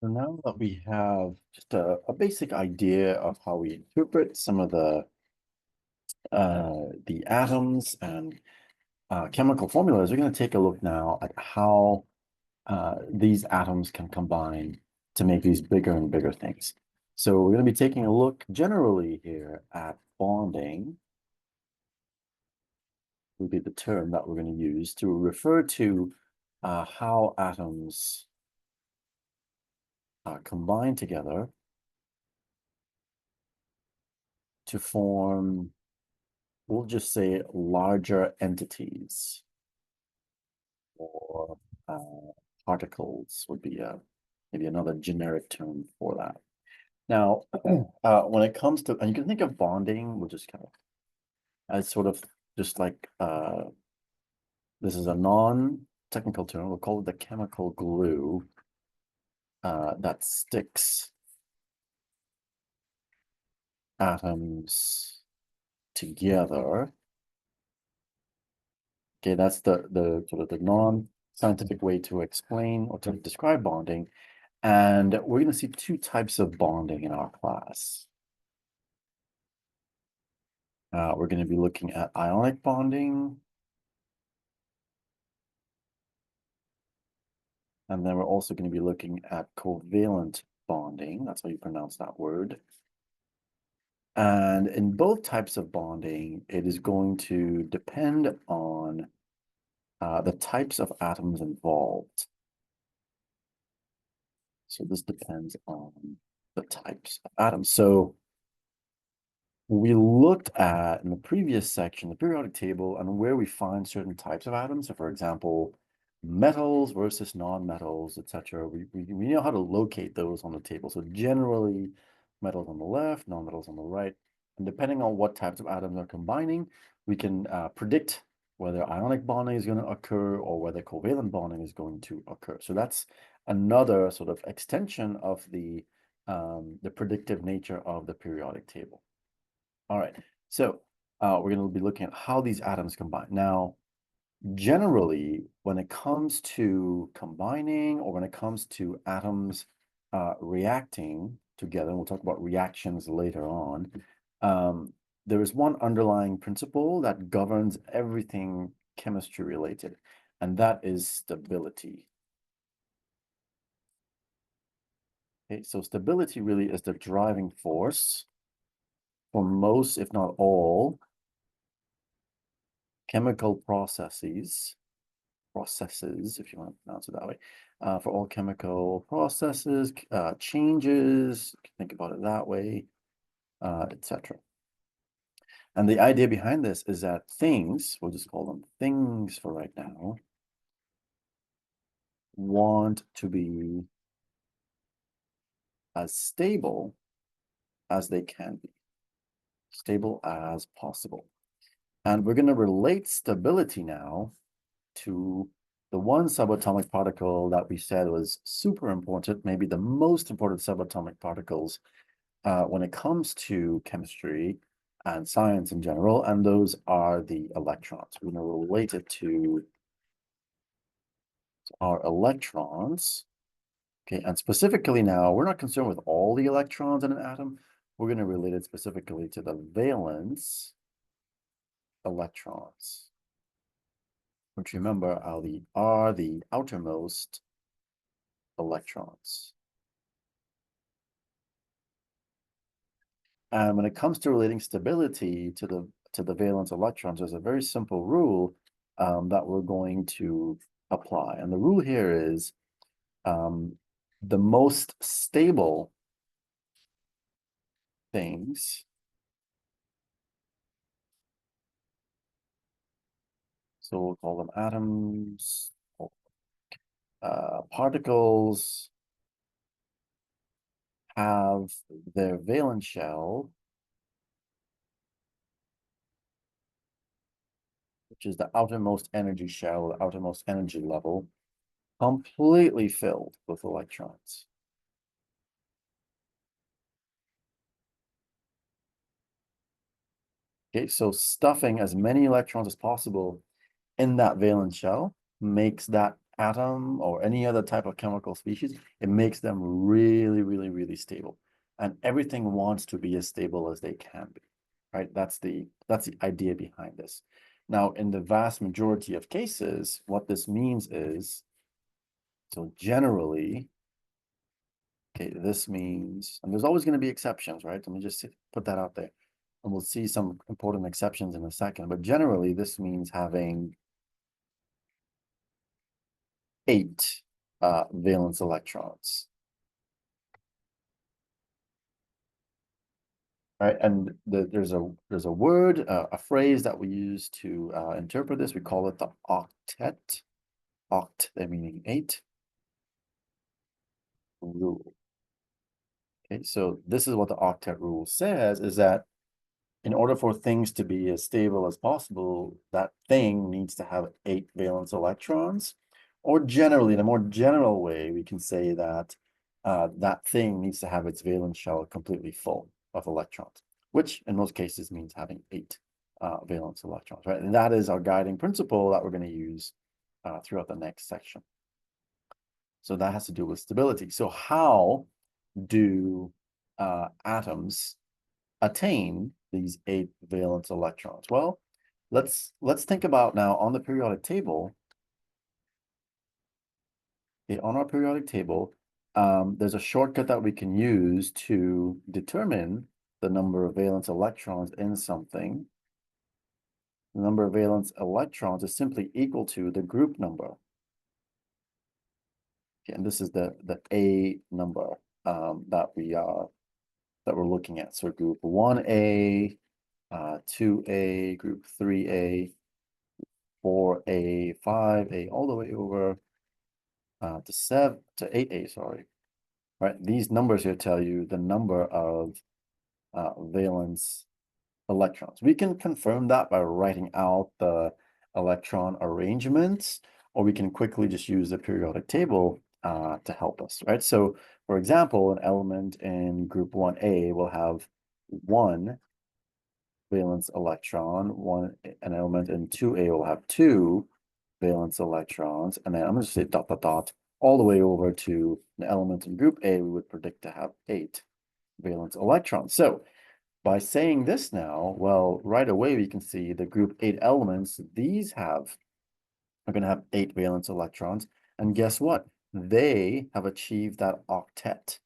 So now that we have just a basic idea of how we interpret some of the atoms and chemical formulas, we're going to take a look now at how these atoms can combine to make these bigger and bigger things. So we're going to be taking a look generally here at bonding, would be the term that we're going to use to refer to how atoms combine together to form, we'll just say, larger entities, or particles would be maybe another generic term for that. Now, when it comes to, and you can think of bonding, we'll just kind of as sort of just like this is a non-technical term, we'll call it the chemical glue that sticks atoms together. Okay, that's the sort of the non-scientific way to explain or to describe bonding. And we're going to see two types of bonding in our class. We're going to be looking at ionic bonding. And then we're also going to be looking at covalent bonding. That's how you pronounce that word. And in both types of bonding, it is going to depend on the types of atoms involved. So this depends on the types of atoms. So we looked at in the previous section, the periodic table, and where we find certain types of atoms. So for example, metals versus non-metals, etc. We know how to locate those on the table. So generally, metals on the left, non-metals on the right. And depending on what types of atoms are combining, we can predict whether ionic bonding is going to occur or whether covalent bonding is going to occur. So that's another sort of extension of the predictive nature of the periodic table. All right, so we're going to be looking at how these atoms combine. Now, generally, when it comes to combining or when it comes to atoms reacting together, and we'll talk about reactions later on, there is one underlying principle that governs everything chemistry related, and that is stability. Okay, so stability really is the driving force for most, if not all, chemical processes, if you want to pronounce it that way, for all chemical processes, changes, think about it that way, etc. And the idea behind this is that things, we'll just call them things for right now, want to be as stable as they can be, stable as possible. And we're going to relate stability now to the one subatomic particle that we said was super important, maybe the most important subatomic particles when it comes to chemistry and science in general, and those are the electrons. We're going to relate it to our electrons. Okay, and specifically now, we're not concerned with all the electrons in an atom. We're going to relate it specifically to the valence electrons, which remember are the outermost electrons. And when it comes to relating stability to the valence electrons, there's a very simple rule that we're going to apply. And the rule here is the most stable things, so we'll call them atoms, particles, have their valence shell, which is the outermost energy shell, the outermost energy level, completely filled with electrons. Okay, so stuffing as many electrons as possible in that valence shell makes that atom or any other type of chemical species, it makes them really, really, really stable. And everything wants to be as stable as they can be, right? That's the idea behind this. Now, in the vast majority of cases, what this means is, so generally, okay, this means, and there's always going to be exceptions, right? Let me just put that out there. And we'll see some important exceptions in a second. But generally, this means having 8 valence electrons. Right, and there's a word, a phrase that we use to interpret this. We call it the octet. Oct, they're meaning 8 rule. Okay, so this is what the octet rule says, is that in order for things to be as stable as possible, that thing needs to have 8 valence electrons. Or generally, in a more general way, we can say that that thing needs to have its valence shell completely full of electrons, which in most cases means having 8 valence electrons, right? And that is our guiding principle that we're going to use throughout the next section. So that has to do with stability. So how do atoms attain these 8 valence electrons? Well, let's think about now on the periodic table. Okay, on our periodic table, there's a shortcut that we can use to determine the number of valence electrons in something. The number of valence electrons is simply equal to the group number. Okay, and this is the A number that we're looking at. So group 1A, 2A, group 3A, 4A, 5A, all the way over to 8A, sorry. Right, these numbers here tell you the number of valence electrons. We can confirm that by writing out the electron arrangements, or we can quickly just use the periodic table to help us, right? So, for example, an element in group 1A will have 1 valence electron, an element in 2A will have 2 valence electrons, and then I'm going to say dot, dot, dot, all the way over to an element in group A, we would predict to have 8 valence electrons. So by saying this now, well, right away we can see the group 8 elements, these are going to have 8 valence electrons. And guess what? They have achieved that octet.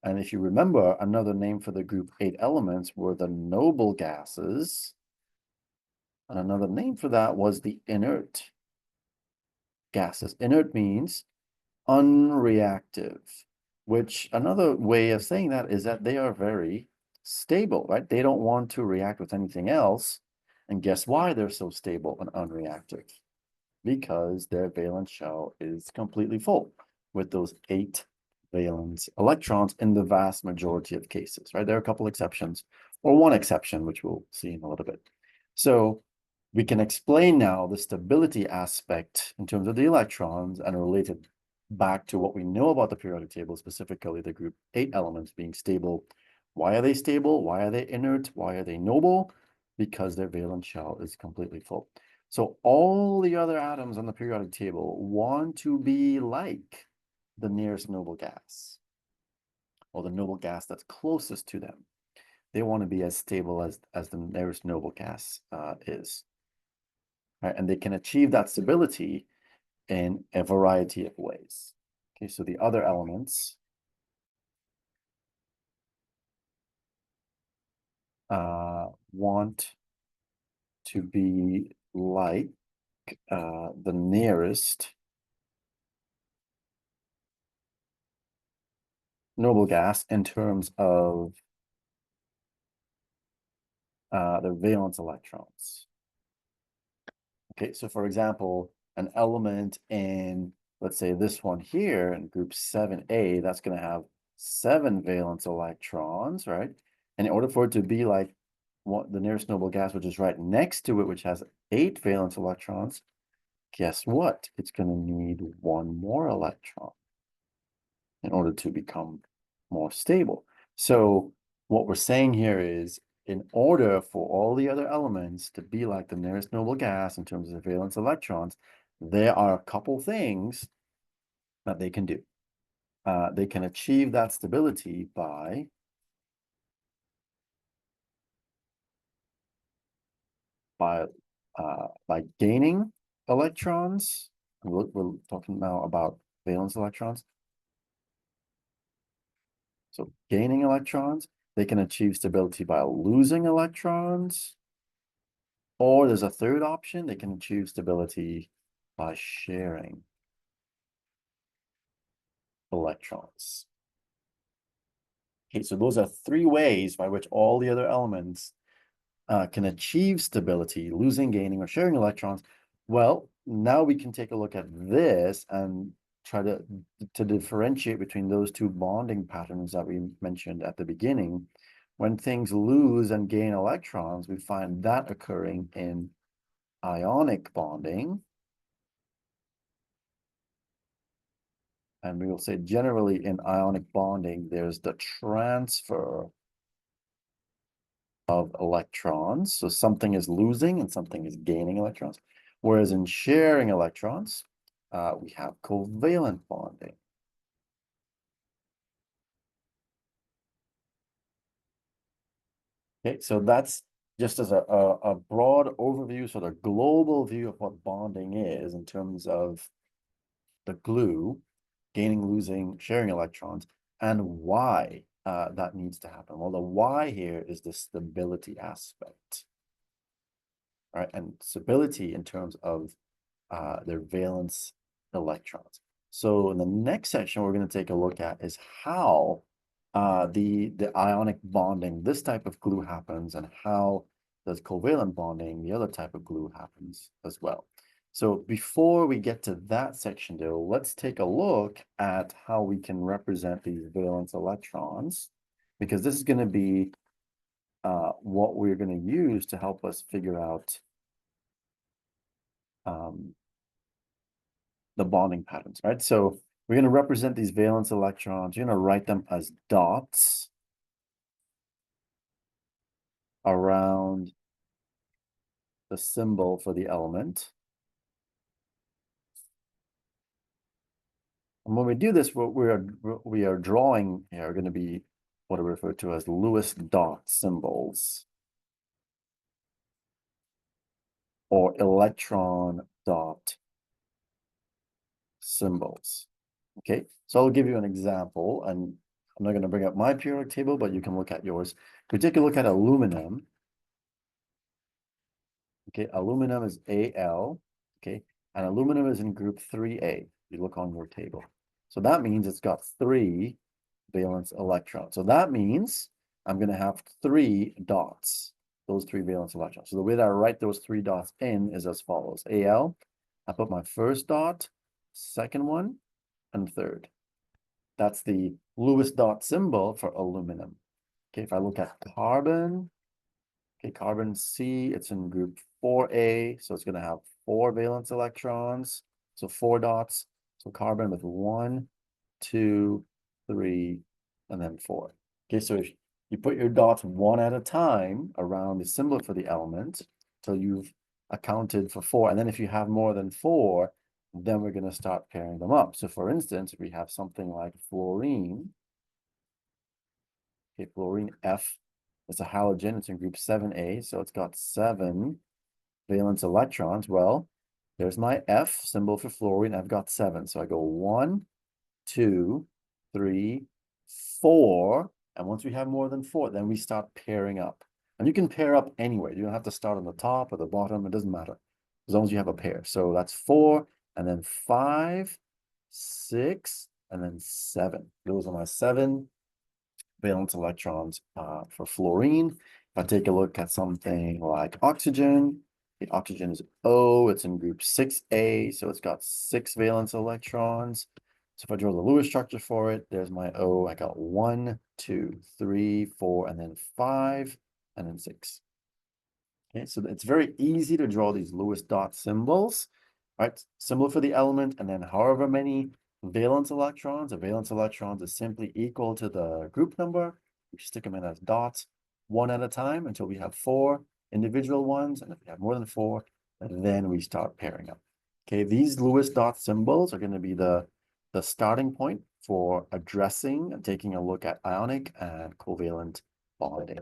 And if you remember, another name for the group 8 elements were the noble gases. And another name for that was the inert gases. Inert means unreactive, which another way of saying that is that they are very stable, right? They don't want to react with anything else. And guess why they're so stable and unreactive? Because their valence shell is completely full with those 8 valence electrons in the vast majority of cases, right? There are a couple exceptions, or one exception, which we'll see in a little bit. So we can explain now the stability aspect in terms of the electrons and related back to what we know about the periodic table, specifically the group 8 elements being stable. Why are they stable? Why are they inert? Why are they noble? Because their valence shell is completely full. So all the other atoms on the periodic table want to be like the nearest noble gas, or the noble gas that's closest to them. They want to be as stable as the nearest noble gas is. Right? And they can achieve that stability in a variety of ways. Okay, so the other elements want to be like the nearest noble gas in terms of their valence electrons. Okay, so for example, an element in, let's say this one here in group 7A, that's going to have 7 valence electrons, right? And in order for it to be like the nearest noble gas, which is right next to it, which has 8 valence electrons, guess what? It's going to need 1 more electron in order to become more stable. So what we're saying here is, in order for all the other elements to be like the nearest noble gas in terms of valence electrons, there are a couple things that they can do. They can achieve that stability by gaining electrons. We're talking now about valence electrons. So gaining electrons, they can achieve stability by losing electrons. Or there's a third option, they can achieve stability by sharing electrons. Okay, so those are three ways by which all the other elements can achieve stability, losing, gaining, or sharing electrons. Well, now we can take a look at this and try to differentiate between those two bonding patterns that we mentioned at the beginning. When things lose and gain electrons, we find that occurring in ionic bonding. And we will say generally in ionic bonding, there's the transfer of electrons. So something is losing and something is gaining electrons. Whereas in sharing electrons, we have covalent bonding. Okay, so that's just as a broad overview, sort of global view of what bonding is in terms of the glue, gaining, losing, sharing electrons, and why that needs to happen. Well, the why here is the stability aspect, right? And stability in terms of their valence electrons. So in the next section, we're going to take a look at is how the ionic bonding, this type of glue happens, and how does covalent bonding, the other type of glue, happens as well. So before we get to that section, though, let's take a look at how we can represent these valence electrons, because this is going to be what we're going to use to help us figure out the bonding patterns, right? So we're going to represent these valence electrons. You're going to write them as dots around the symbol for the element. And when we do this, what we are drawing here are going to be what are referred to as Lewis dot symbols or electron dot symbols. Okay, so I'll give you an example, and I'm not going to bring up my periodic table, but you can look at yours. If we take a look at aluminum, okay, aluminum is Al, okay, and aluminum is in group 3A. You look on your table. So that means it's got 3 valence electrons. So that means I'm going to have 3 dots, those 3 valence electrons. So the way that I write those 3 dots in is as follows. Al, I put my first dot, second one, and third. That's the Lewis dot symbol for aluminum. Okay, if I look at carbon, okay, carbon C, it's in group 4A, so it's going to have 4 valence electrons, so 4 dots. So carbon with 1, 2, 3, and then 4. Okay, so if you put your dots one at a time around the symbol for the element till you've accounted for 4, and then if you have more than 4, then we're going to start pairing them up. So for instance, we have something like fluorine. Okay, fluorine F. It's a halogen. It's in group 7A, so it's got 7 valence electrons. Well, there's my F symbol for fluorine. I've got 7. So I go 1, 2, 3, 4. And once we have more than 4, then we start pairing up. And you can pair up anyway. You don't have to start on the top or the bottom. It doesn't matter as long as you have a pair. So that's 4, and then 5, 6, and then 7. Those are my 7 valence electrons for fluorine. If I take a look at something like oxygen, the oxygen is O, it's in group 6A, so it's got 6 valence electrons. So if I draw the Lewis structure for it, there's my O. I got 1, 2, 3, 4, and then 5, and then 6. Okay, so it's very easy to draw these Lewis dot symbols, right? Symbol for the element, and then however many valence electrons. A valence electrons is simply equal to the group number. We stick them in as dots, one at a time until we have 4 individual ones. And if we have more than 4, then we start pairing up. Okay, these Lewis dot symbols are going to be the starting point for addressing and taking a look at ionic and covalent bonding.